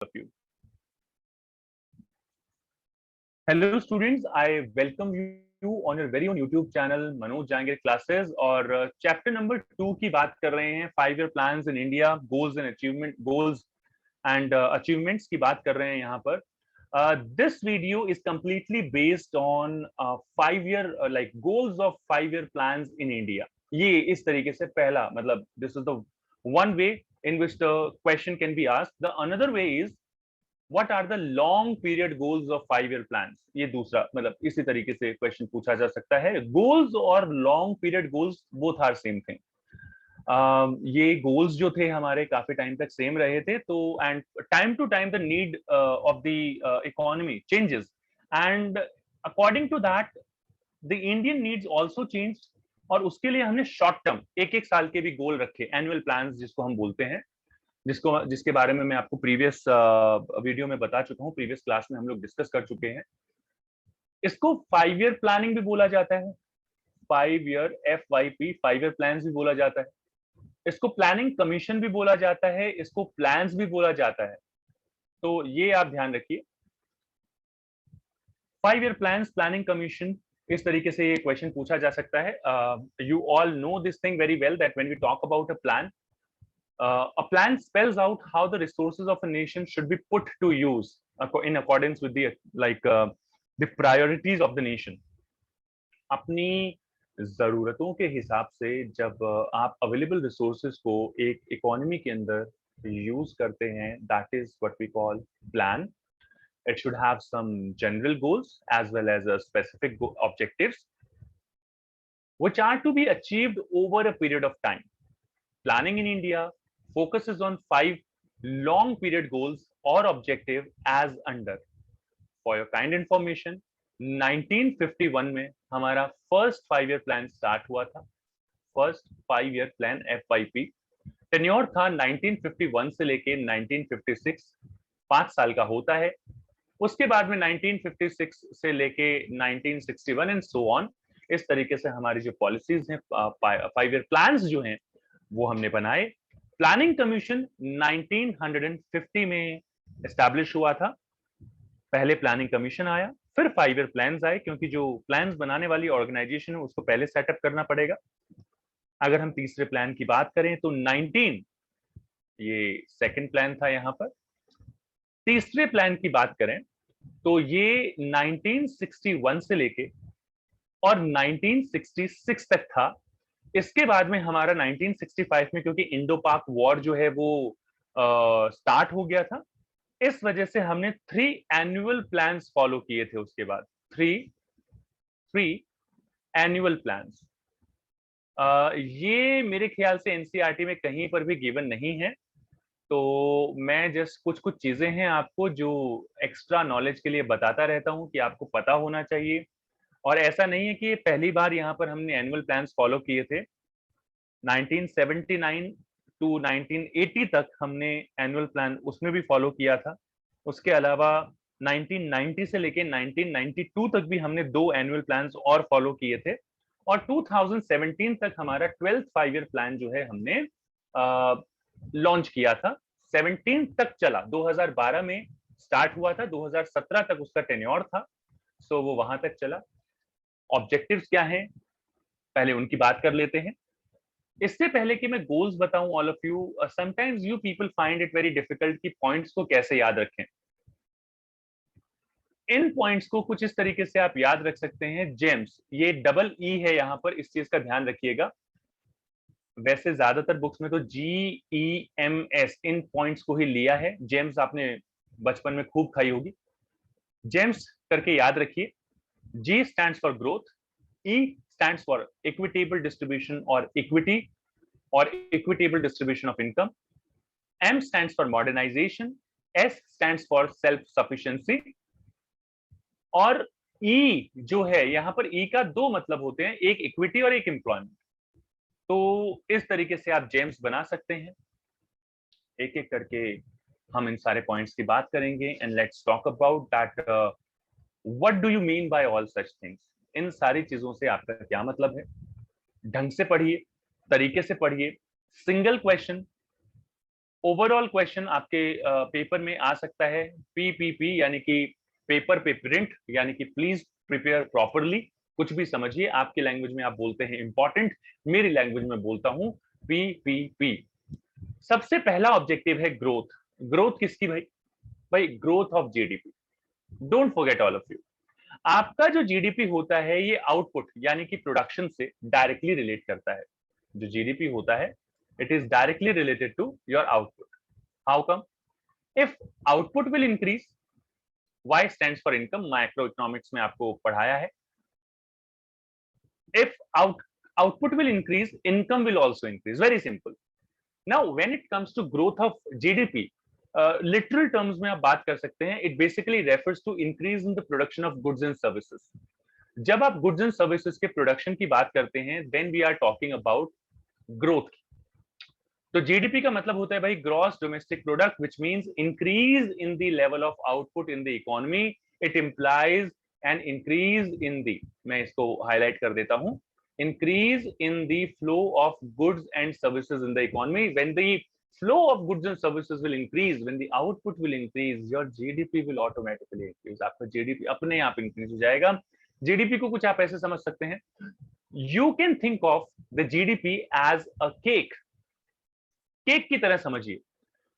of you. Hello students, I welcome you on your very own YouTube channel Manoj Jahangir classes और chapter number 2 की बात कर रहे हैं 5 year plans in India goals and achievements की बात कर रहे हैं यहाँ पर. This video is completely based on 5 year like goals of 5 year plans in India. ये इस तरीके से पहला मतलब this is the one way in which the question can be asked. The another way is what are the long period goals of 5 year plans. ये दूसरा मतलब इसी तरीके से क्वेश्चन पूछा जा सकता है. गोल्स और long period goals both are same thing. ये गोल्स जो थे हमारे काफी टाइम तक सेम रहे थे. तो and time to time the need of the economy changes and according to that the Indian needs also change. और उसके लिए हमने शॉर्ट टर्म एक साल के भी गोल रखे, एनुअल प्लान्स जिसको हम बोलते हैं, जिसके बारे में मैं आपको प्रीवियस वीडियो में बता चुका हूं, प्रीवियस क्लास में हम लोग डिस्कस कर चुके हैं. इसको 5 ईयर प्लानिंग भी बोला जाता है, 5 ईयर FYP 5 ईयर प्लान्स भी बोला जाता है. इसको प्लानिंग कमीशन भी बोला जाता है, इसको प्लान्स भी बोला जाता है. तो ये आप ध्यान रखिए, 5 ईयर प्लान्स, प्लानिंग कमीशन, इस तरीके से ये क्वेश्चन पूछा जा सकता है. You all know this thing very well that when we talk about a plan, a plan spells out how the resources of a nation should be put to use in accordance with the priorities of the nation. अपनी जरूरतों के हिसाब से जब आप available resources को एक economy के अंदर यूज करते हैं, that is what we call plan. It should have some general goals as well as a specific objectives which are to be achieved over a period of time. Planning in India focuses on 5 long period goals or objective as under. For your kind information, 1951 में हमारा first 5 year plan start हुआ था. First 5 year plan FYP tenure था 1951 से लेके 1956, 5 साल का होता है. उसके बाद में 1956 से लेके 1961 एंड सो ऑन. इस तरीके से हमारी जो पॉलिसीज हैं, 5 ईयर प्लान्स जो हैं वो हमने बनाए. प्लानिंग कमीशन 1950 में एस्टैब्लिश हुआ था. पहले प्लानिंग कमीशन आया, फिर 5 ईयर प्लान्स आए, क्योंकि जो प्लान्स बनाने वाली ऑर्गेनाइजेशन है उसको पहले सेटअप करना पड़ेगा. अगर हम तीसरे प्लान की बात करें तो 19, ये सेकंड प्लान था. यहाँ पर तीसरे प्लान की बात करें तो ये 1961 से लेके और 1966 तक था. इसके बाद में हमारा 1965 में, क्योंकि इंडो पाक वॉर जो है वो स्टार्ट हो गया था, इस वजह से हमने 3 एनुअल प्लान्स फॉलो किए थे. उसके बाद 3 एनुअल प्लान्स. ये मेरे ख्याल से एनसीईआरटी में कहीं पर भी गिवन नहीं है. तो मैं जस्ट कुछ चीजें हैं आपको जो एक्स्ट्रा नॉलेज के लिए बताता रहता हूं कि आपको पता होना चाहिए. और ऐसा नहीं है कि पहली बार यहाँ पर हमने एनुअल प्लान्स फॉलो किए थे. 1979 टू 1980 तक हमने एनुअल प्लान उसमें भी फॉलो किया था. उसके अलावा 1990 से लेके 1992 तक भी हमने 2 एनुअल प्लान्स और फॉलो किए थे. और 2017 तक हमारा 12th 5 ईयर प्लान जो है हमने लॉन्च किया था. 17 तक चला, 2012 में स्टार्ट हुआ था, 2017 तक उसका टेन्योर था. सो वो वहां तक चला. ऑब्जेक्टिव्स क्या हैं, पहले उनकी बात कर लेते हैं. इससे पहले कि मैं गोल्स बताऊं all of you, sometimes you people find it very difficult कि पॉइंट्स को कैसे याद रखें. इन पॉइंट्स को कुछ इस तरीके से आप याद रख सकते हैं. जेम्स, ये डबल ई है यहाँ पर, इस चीज का ध्यान रखिएगा. वैसे ज्यादातर बुक्स में तो GEMS इन पॉइंट्स को ही लिया है. जेम्स आपने बचपन में खूब खाई होगी. जेम्स करके याद रखिए. G stands for growth, E stands for equitable distribution or equity or equitable distribution of income, M stands for modernization, S stands for self-sufficiency, और E जो है यहाँ पर E का 2 मतलब होते हैं, एक इक्विटी और एक एम्प्लॉयमेंट. तो इस तरीके से आप जेम्स बना सकते हैं. एक एक करके हम इन सारे पॉइंट्स की बात करेंगे. And let's talk about that what do you mean by all such things. इन सारी चीजों से आपका क्या मतलब है. ढंग से पढ़िए, तरीके से पढ़िए, सिंगल क्वेश्चन, ओवरऑल क्वेश्चन आपके पेपर में आ सकता है पीपीपी यानी कि पेपर पे प्रिंट, यानी कि प्लीज प्रिपेयर प्रॉपरली। कुछ भी समझिए, आपकी लैंग्वेज में आप बोलते हैं इंपॉर्टेंट, मेरी लैंग्वेज में बोलता हूं पीपीपी। सबसे पहला ऑब्जेक्टिव है ग्रोथ। ग्रोथ किसकी भाई? भाई growth of GDP. Don't forget all of you, आपका जो जीडीपी होता है ये आउटपुट यानी कि प्रोडक्शन से डायरेक्टली रिलेट करता है। जो जीडीपी होता है it is directly related to your output. How come? If output will increase, Y stands for income, micro economics में आपको पढ़ाया है। इफ output will increase, income will also increase, very simple. Now when it comes to growth of GDP, literal terms में आप बात कर सकते हैं, it basically refers to increase in the production of goods and services. जब आप goods and services के production की बात करते हैं then we are talking about growth. तो जीडीपी का मतलब होता है भाई gross domestic product, which means increase in the level of output in the economy. It implies an increase in the, मैं इसको हाईलाइट कर देता हूं, increase in the flow of goods and services in the economy. When the flow of goods and services will increase, when the output will increase, your GDP will automatically increase. आपका GDP अपने आप increase हो जाएगा। GDP को कुछ आप ऐसे समझ सकते हैं, you can think of the GDP as a cake. Cake की तरह समझिए।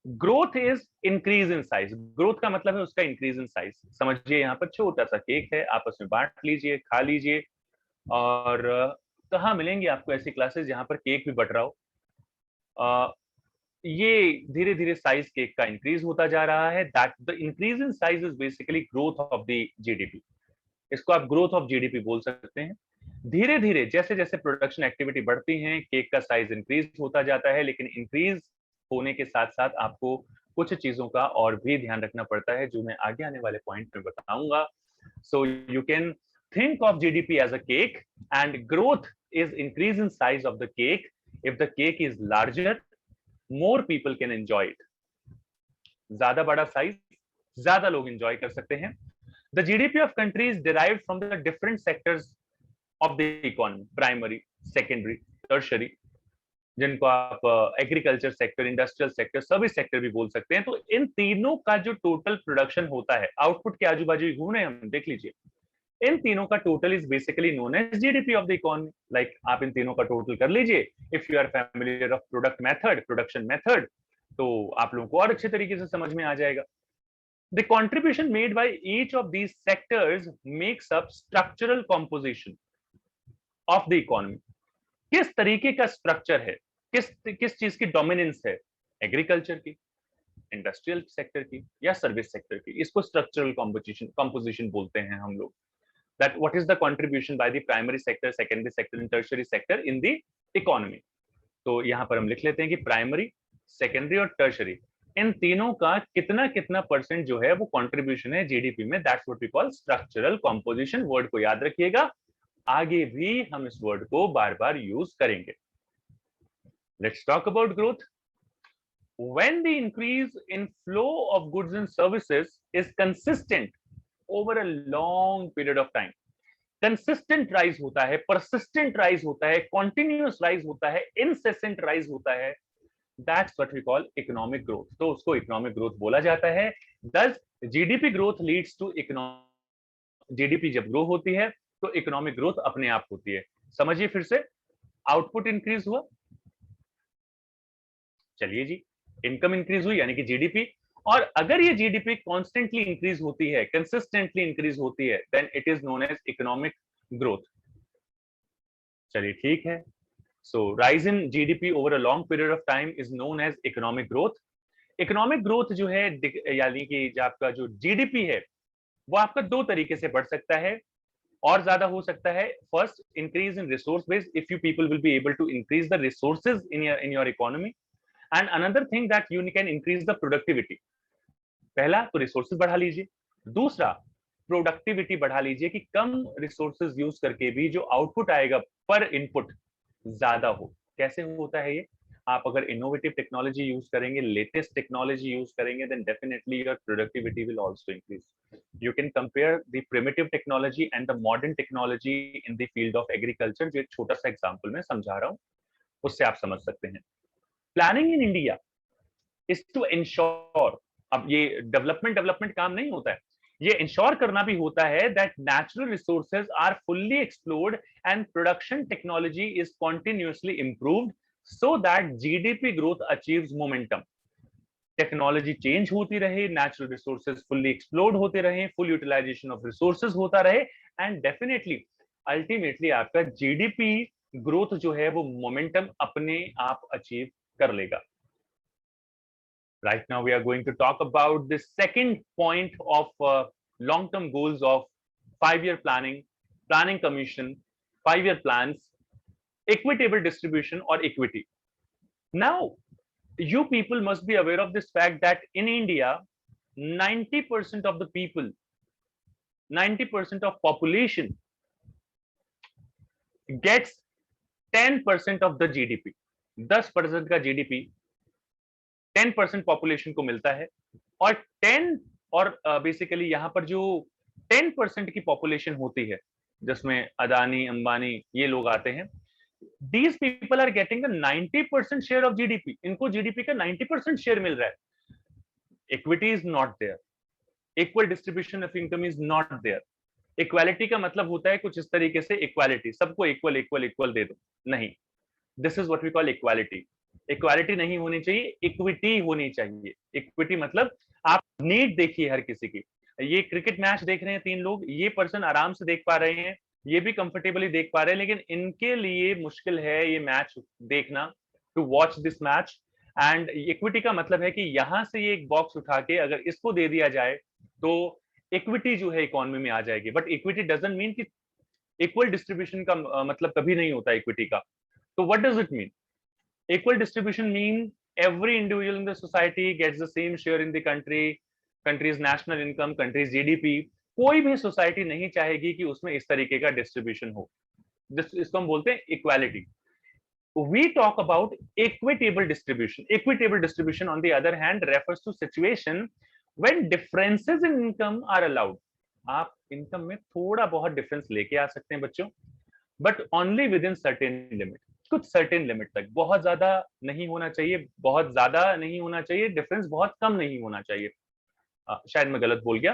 Growth is increase in size, growth का मतलब है उसका इंक्रीज इन साइज। समझिए यहाँ पर छोटा सा केक है, आपस में बांट लीजिए, खा लीजिए। और कहाँ मिलेंगे आपको ऐसी क्लासेस जहां पर केक भी बट रहा हो? ये धीरे धीरे साइज केक का इंक्रीज होता जा रहा है। That the increase in size is basically growth of the GDP. इसको आप ग्रोथ ऑफ जीडीपी बोल सकते हैं। धीरे धीरे जैसे जैसे प्रोडक्शन एक्टिविटी बढ़ती है केक का साइज इंक्रीज होता जाता है, लेकिन इंक्रीज होने के साथ साथ आपको कुछ चीजों का और भी ध्यान रखना पड़ता है जो मैं आगे आने वाले पॉइंट में बताऊंगा। So you can think of GDP as a cake and growth is increase in size of the cake. If the cake is larger, more people can enjoy it. ज्यादा बड़ा साइज, ज्यादा लोग एंजॉय कर सकते हैं। The GDP of country is derived from the different sectors of the economy, primary, secondary, tertiary, जिनको आप agriculture sector, industrial sector, service sector भी बोल सकते हैं। तो इन तीनों का जो टोटल प्रोडक्शन होता है, आउटपुट के आजू बाजू घूम रहे हैं हम, देख लीजिए। इन तीनों का total is basically known as GDP of the economy. Like आप इन तीनों का टोटल कर लीजिए। If you are familiar of product method, production method, तो आप लोगों को और अच्छे तरीके से समझ में आ जाएगा। The contribution made by each of these sectors makes up structural composition of the economy. किस तरीके का स्ट्रक्चर है, किस चीज की डोमिनेंस है, एग्रीकल्चर की, इंडस्ट्रियल सेक्टर की या सर्विस सेक्टर की, इसको स्ट्रक्चरल कंपोजिशन बोलते हैं हम लोग। That what is the contribution by the primary sector, secondary sector and tertiary sector in the economy. तो यहाँ पर हम लिख लेते हैं कि प्राइमरी, सेकेंडरी और टर्शरी, इन तीनों का कितना कितना परसेंट जो है वो कंट्रीब्यूशन है जीडीपी में। That's what we call structural composition. Word को याद रखिएगा, आगे भी हम इस वर्ड को बार बार यूज करेंगे। Let's talk about growth. When the increase in flow of goods and services is consistent over a long period of time, consistent rise होता है, परसिस्टेंट राइज होता है, कॉन्टिन्यूअस राइज होता है, इनसेसेंट राइज होता है, that's what we call economic growth. तो उसको इकोनॉमिक ग्रोथ बोला जाता है। Thus GDP growth leads to economic, GDP जब ग्रो होती है तो इकोनॉमिक ग्रोथ अपने आप होती है। समझिए फिर से, आउटपुट इंक्रीज हुआ, चलिए जी, इनकम इंक्रीज हुई यानी कि जीडीपी। और अगर ये जीडीपी कॉन्स्टेंटली इंक्रीज होती है, कंसिस्टेंटली इंक्रीज होती है, then it is known as economic growth. चलिए ठीक है। So rise in GDP over a long period of time is known as economic growth. Economic growth जो है यानी कि जो आपका जो जीडीपी है वो आपका दो तरीके से बढ़ सकता है और ज्यादा हो सकता है। First, increase in resource base, if you people will be able to increase the resources in your economy. And another thing that you can increase the productivity. पहला तो रिसोर्सेज बढ़ा लीजिए, दूसरा प्रोडक्टिविटी बढ़ा लीजिए कि कम रिसोर्सेज यूज करके भी जो आउटपुट आएगा पर इनपुट ज्यादा हो। कैसे होता है ये? आप अगर इनोवेटिव टेक्नोलॉजी यूज करेंगे, लेटेस्ट टेक्नोलॉजी यूज करेंगे, then definitely your productivity will also increase. You can compare the primitive technology and the modern technology in the field of agriculture. जो एक छोटा सा एग्जांपल मैं समझा रहा हूं उससे आप समझ सकते हैं। Planning in India, is to ensure, अब ये डेवलपमेंट काम नहीं होता है, ये इंश्योर करना भी होता है that natural resources are fully explored and production technology is continuously improved so that GDP growth achieves momentum. Technology change होती रहे, नेचुरल रिसोर्सेज फुल्ली एक्सप्लोर्ड होते रहे, फुल यूटिलाइजेशन ऑफ रिसोर्सेज होता रहे, एंड डेफिनेटली अल्टीमेटली आपका GDP growth जो है वो मोमेंटम अपने आप अचीव कर लेगा। Right now, we are going to talk about the second point of long-term goals of 5-year planning, planning commission, 5-year plans, equitable distribution or equity. Now, you people must be aware of this fact that in India, 90% of the people, 90% of population gets 10% of the GDP. 10% का GDP 10% population को मिलता है, और 10 और basically यहाँ पर जो 10% की पॉपुलेशन होती है जिसमें अदानी अंबानी ये लोग आते हैं, these people are getting the 90% share of GDP. इनको जीडीपी का 90% शेयर मिल रहा है। Equity is not there, equal distribution of income is not there. Equality का मतलब होता है कुछ इस तरीके से, इक्वालिटी सबको इक्वल इक्वल इक्वल दे दो, नहीं, this is what we call equality. Equality नहीं होनी चाहिए, इक्विटी होनी चाहिए। इक्विटी मतलब आप नीड देखिए हर किसी की। ये क्रिकेट मैच देख रहे हैं 3 लोग, ये पर्सन आराम से देख पा रहे हैं, ये भी कंफर्टेबली देख पा रहे हैं, लेकिन इनके लिए मुश्किल है ये मैच देखना, to watch this match. And equity का मतलब है कि यहां से ये एक बॉक्स उठा के अगर इसको दे दिया जाए तो इक्विटी जो है इकोनॉमी में आ जाएगी। बट इक्विटी डजंट मीन कि इक्वल डिस्ट्रीब्यूशन का मतलब कभी नहीं होता इक्विटी का। तो what does it mean? Equal distribution means every individual in the society gets the same share in the country's national income, country's GDP. कोई भी सोसाइटी नहीं चाहेगी कि उसमें इस तरीके का डिस्ट्रीब्यूशन हो, इसको हम बोलते हैं equality. We talk about equitable distribution. Equitable distribution, on the other hand, refers to situation when differences in income are allowed. आप इनकम में थोड़ा बहुत डिफरेंस लेके आ सकते हैं बच्चों, but only with in certain limit, कुछ सर्टेन लिमिट तक। बहुत ज्यादा नहीं होना चाहिए, बहुत ज्यादा नहीं होना चाहिए, डिफरेंस बहुत कम नहीं होना चाहिए। शायद मैं गलत बोल गया,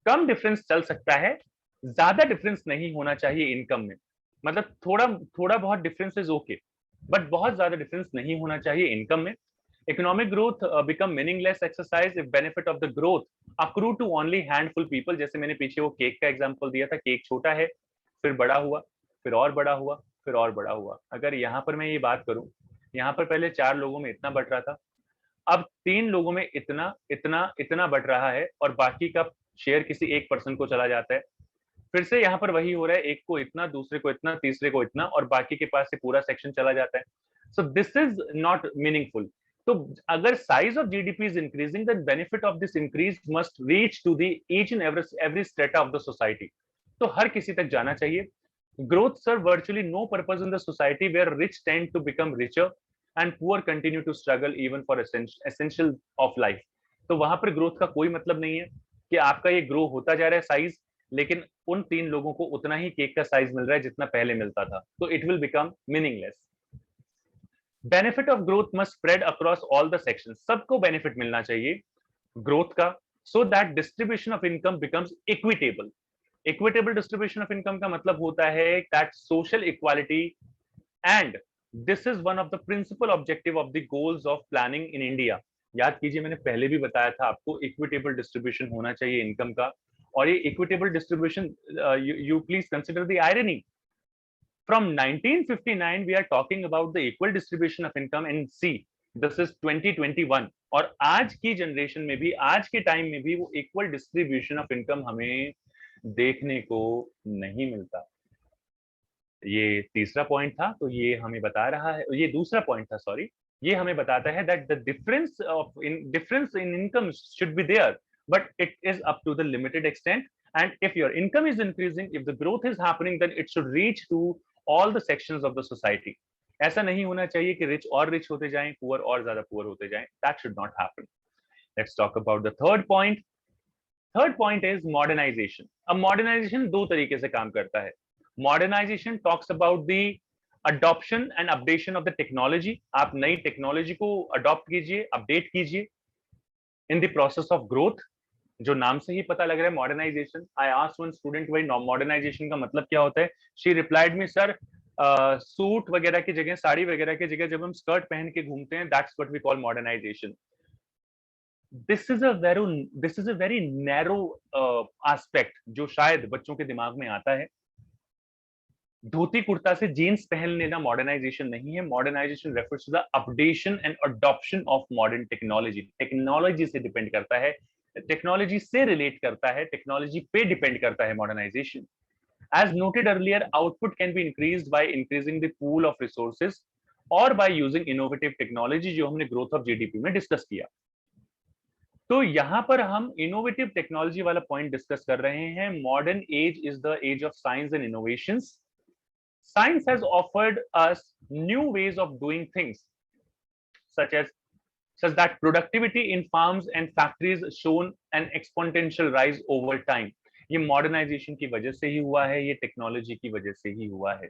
कम डिफरेंस चल सकता है, ज्यादा डिफरेंस नहीं होना चाहिए इनकम में। मतलब थोड़ा थोड़ा बहुत डिफरेंस इज ओके, बट बहुत ज्यादा डिफरेंस नहीं होना चाहिए इनकम में। Economic growth become meaningless exercise if benefit of the growth accrue to only handful people. जैसे मैंने पीछे वो केक का एग्जांपल दिया था, केक छोटा है, फिर बड़ा हुआ, फिर और बड़ा हुआ, फिर और बड़ा हुआ। अगर यहाँ पर मैं ये बात करूं, यहाँ पर पहले 4 लोगों में इतना बट रहा था, अब 3 लोगों में इतना इतना इतना बट रहा है, और बाकी का शेयर किसी एक पर्सन को चला जाता है। फिर से यहाँ पर वही हो रहा है, एक को इतना, दूसरे को इतना, तीसरे को इतना, और बाकी के पास से पूरा सेक्शन चला जाता है। So this is not meaningful. तो अगर size of GDP is increasing, then benefit of this increase must reach to the each and every strata of the society. तो हर किसी तक जाना चाहिए। Growth serve virtually no purpose in the society where rich tend to become richer and poor continue to struggle even for essential of life. तो वहां पर growth का कोई मतलब नहीं है कि आपका ये ग्रो होता जा रहा है साइज, लेकिन उन 3 लोगों को उतना ही केक का साइज मिल रहा है जितना पहले मिलता था, तो it will become meaningless. Benefit of growth must spread across all the sections. सबको बेनिफिट मिलना चाहिए ग्रोथ का, so that distribution of income becomes equitable. Equitable distribution of income का मतलब होता है that social equality, and this is one of the principal objective of the goals of planning in India. याद कीजिए, मैंने पहले भी बताया था आपको, इक्विटेबल डिस्ट्रीब्यूशन होना चाहिए इनकम का। और ये equitable distribution, you please consider the irony, from 1959 we are talking about the equal distribution of income, and see this is 2021, और आज की जनरेशन में भी, आज के टाइम में भी वो इक्वल डिस्ट्रीब्यूशन ऑफ इनकम हमें देखने को नहीं मिलता। ये तीसरा पॉइंट था, तो ये हमें बता रहा है, ये दूसरा पॉइंट था, सॉरी, ये हमें बताता है that the difference in income should be there, but it is up to the limited extent, and if your income is increasing, if the growth is happening, then it should reach to all the sections of the society. ऐसा नहीं होना चाहिए कि rich और rich होते जाएं, poor और ज्यादा पुअर होते जाएं। That should not happen. Let's talk about the third point. Third point is modernization. अब modernization 2 तरीके से काम करता है। Modernization talks about the adoption and updation of the technology, आप नई टेक्नोलॉजी को अडॉप्ट कीजिए, अपडेट कीजिए। In the process of growth, जो नाम से ही पता लग रहा है modernization. I asked one student भाई मॉडर्नाइजेशन का मतलब क्या होता है? She replied me sir, suit वगैरह की जगह, साड़ी वगैरह की जगह जब हम स्कर्ट पहन के घूमते हैं, that's what we call modernization. This is a very narrow aspect जो शायद बच्चों के दिमाग में आता है। धोती कुर्ता से जीन्स पहन लेना मॉडर्नाइजेशन नहीं है। Modernization refers to the updation and adoption of modern technology. Technology से डिपेंड करता है, टेक्नोलॉजी से रिलेट करता है, टेक्नोलॉजी पे डिपेंड करता है modernisation. As noted earlier, output can be increased by increasing the pool of resources or by using innovative technology, जो हमने growth of GDP में डिस्कस किया। तो यहां पर हम इनोवेटिव टेक्नोलॉजी वाला पॉइंट डिस्कस कर रहे हैं। Modern age is the age of science and innovations. Science has offered us new ways of doing things, such as such that productivity in farms and factories shown an exponential rise over time. ये modernisation की वजह से ही हुआ है, ये technology की वजह से ही हुआ है।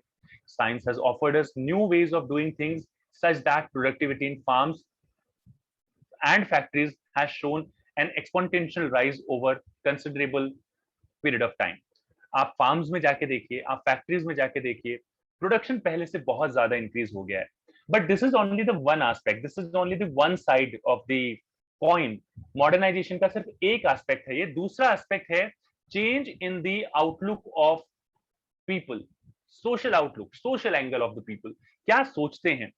Science has offered us new ways of doing things such that productivity in farms and factories has shown an exponential rise over considerable period of time. आप फार्म्स में जाके देखिए, आप फैक्ट्रीज में जाके देखिए, प्रोडक्शन पहले से बहुत ज्यादा इंक्रीज हो गया है। But this is only the one aspect, this is only the one side of the coin. Modernization का सिर्फ एक एस्पेक्ट है ये। दूसरा एस्पेक्ट है change in the outlook of people, social outlook, social angle of the people. क्या सोचते हैं,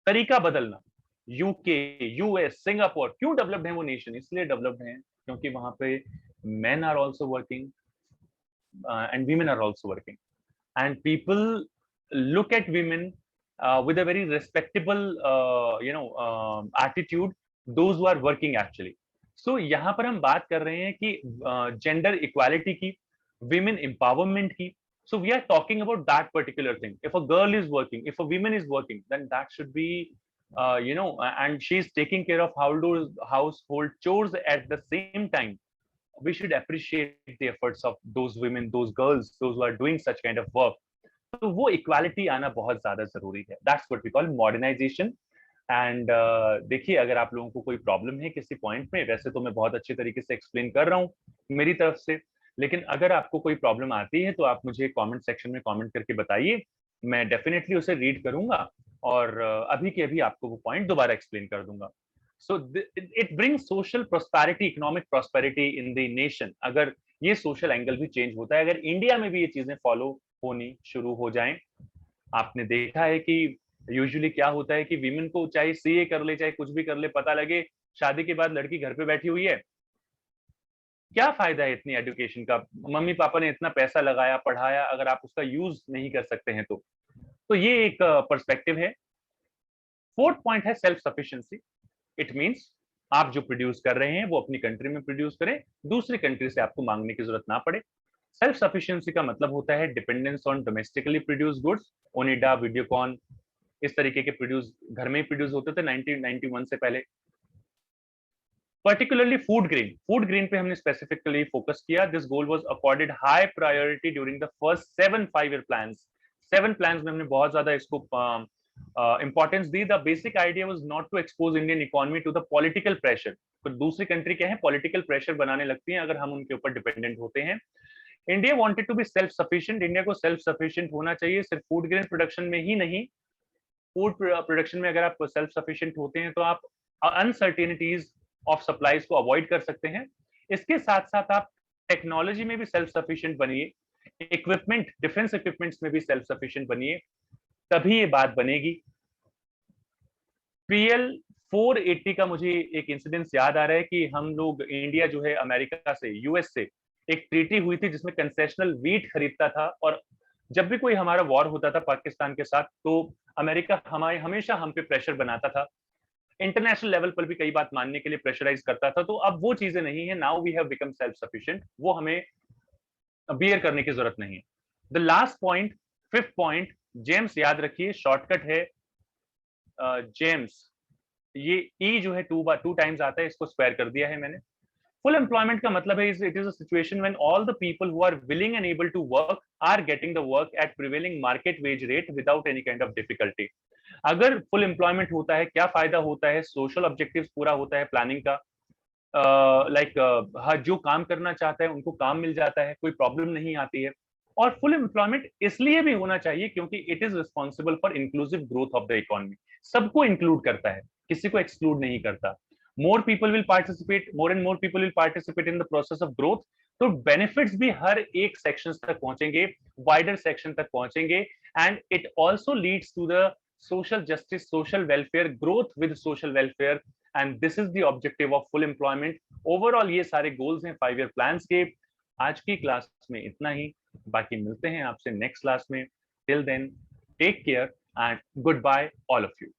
तरीका बदलना। यूके, यूएस, सिंगापुर क्यों डेवलप्ड है वो नेशन? इसलिए डेवलप्ड है क्योंकि वहां पे men are also working, and women are also working, and people look at women with a very respectable attitude, those who are working actually. So यहाँ पर हम बात कर रहे हैं कि gender equality की, women empowerment की। So we are talking about that particular thing. If a girl is working, if a woman is working, then that should be and she is taking care of household chores at the same time. We should appreciate the efforts of those women, those girls, those who are doing such kind of work. तो वो equality आना बहुत ज्यादा जरूरी है। That's what we call modernization. And देखिए, अगर आप लोगों को कोई प्रॉब्लम है किसी पॉइंट में, वैसे तो मैं बहुत अच्छे तरीके से एक्सप्लेन कर रहा हूँ मेरी तरफ से, लेकिन अगर आपको कोई प्रॉब्लम आती है तो आप मुझे कमेंट सेक्शन में कमेंट करके बताइए, मैं डेफिनेटली उसे रीड करूंगा और अभी के अभी आपको वो पॉइंट दोबारा एक्सप्लेन कर दूंगा। So it brings social prosperity, economic prosperity in the nation. अगर ये सोशल एंगल भी चेंज होता है, अगर इंडिया में भी ये चीजें फॉलो होनी शुरू हो जाएं। आपने देखा है कि यूजुअली क्या होता है कि विमेन को चाहे सीए कर ले, चाहे कुछ भी कर ले, पता लगे शादी के बाद लड़की घर पे बैठी हुई है, क्या फायदा है इतनी एजुकेशन का? मम्मी पापा ने इतना पैसा लगाया, पढ़ाया, अगर आप उसका यूज नहीं कर सकते हैं तो ये एक पर्सपेक्टिव है। फोर्थ पॉइंट है सेल्फ सफिशिएंसी। इट मींस आप जो प्रोड्यूस कर रहे हैं वो अपनी कंट्री में प्रोड्यूस करें, दूसरी कंट्री से आपको मांगने की जरूरत ना पड़े। सेल्फ सफिशिएंसी का मतलब होता है dependence on domestically produce goods. Onida, Videocon, इस तरीके के प्रोड्यूस घर में ही प्रोड्यूस होते थे 1991 से पहले। पर्टिकुलरली फूड ग्रेन पे हमने स्पेसिफिकली फोकस किया। This goal was accorded high priority during the first 7 5 year plans. 7 plans में हमने बहुत ज्यादा इसको इंपॉर्टेंस दी। The basic idea was not to expose Indian economy to the political pressure. तो दूसरी कंट्री क्या है, पॉलिटिकल प्रेशर बनाने लगती है अगर हम उनके ऊपर डिपेंडेंट होते हैं। India wanted to be self sufficient. India को सेल्फ सफिशिएंट होना चाहिए, सिर्फ फूड ग्रेन प्रोडक्शन में ही नहीं। फूड प्रोडक्शन में अगर आप सेल्फ सफिशिएंट होते हैं तो आप अनसर्टेनिटीज ऑफ सप्लाईज को अवॉइड कर सकते हैं। इसके साथ साथ आप टेक्नोलॉजी में भी सेल्फ सफिशिएंट बनिए, इक्विपमेंट, डिफेंस इक्विपमेंट्स में भी सेल्फ सफिशिएंट बनिए, तभी ये बात बनेगी। पीएल 480 का मुझे एक इंसिडेंस याद आ रहा है कि हम लोग, इंडिया जो है अमेरिका से, यूएस से एक ट्रीटी हुई थी जिसमें कंसेशनल वीट खरीदता था, और जब भी कोई हमारा वॉर होता था पाकिस्तान के साथ तो अमेरिका हमारे हमेशा हम पे प्रेशर बनाता था, इंटरनेशनल लेवल पर भी कई बात मानने के लिए प्रेशराइज करता था। तो अब वो चीजें नहीं है। Now we have become self sufficient, वो हमें बियर करने की जरूरत नहीं है। The last point, fifth point, gems, याद रखिए शॉर्टकट है जेम्स। ये ई जो है टू टाइम्स आता है, इसको स्क्वायर कर दिया है मैंने। full employment का मतलब है it is a situation when all the people who are willing and able to work are getting the work at prevailing market wage rate without any kind of difficulty. अगर full employment होता है, क्या फायदा होता है? social objectives पूरा होता है planning का, लाइक जो काम करना चाहता है उनको काम मिल जाता है, कोई प्रॉब्लम नहीं आती है। और फुल एम्प्लॉयमेंट इसलिए भी होना चाहिए क्योंकि it is responsible for inclusive growth of the economy. सबको इंक्लूड करता है, किसी को एक्सक्लूड नहीं करता। More people will participate, more and more people will participate in the process of growth, तो बेनिफिट्स भी हर एक सेक्शन तक पहुंचेंगे, वाइडर सेक्शन तक पहुंचेंगे, and it also leads to the social justice, social welfare, growth with social welfare, and this is the objective of full employment. Overall ये सारे goals हैं 5 year plans के। आज की क्लास में इतना ही, बाकी मिलते हैं आपसे नेक्स्ट क्लास में। Till then, take care and goodbye all of you.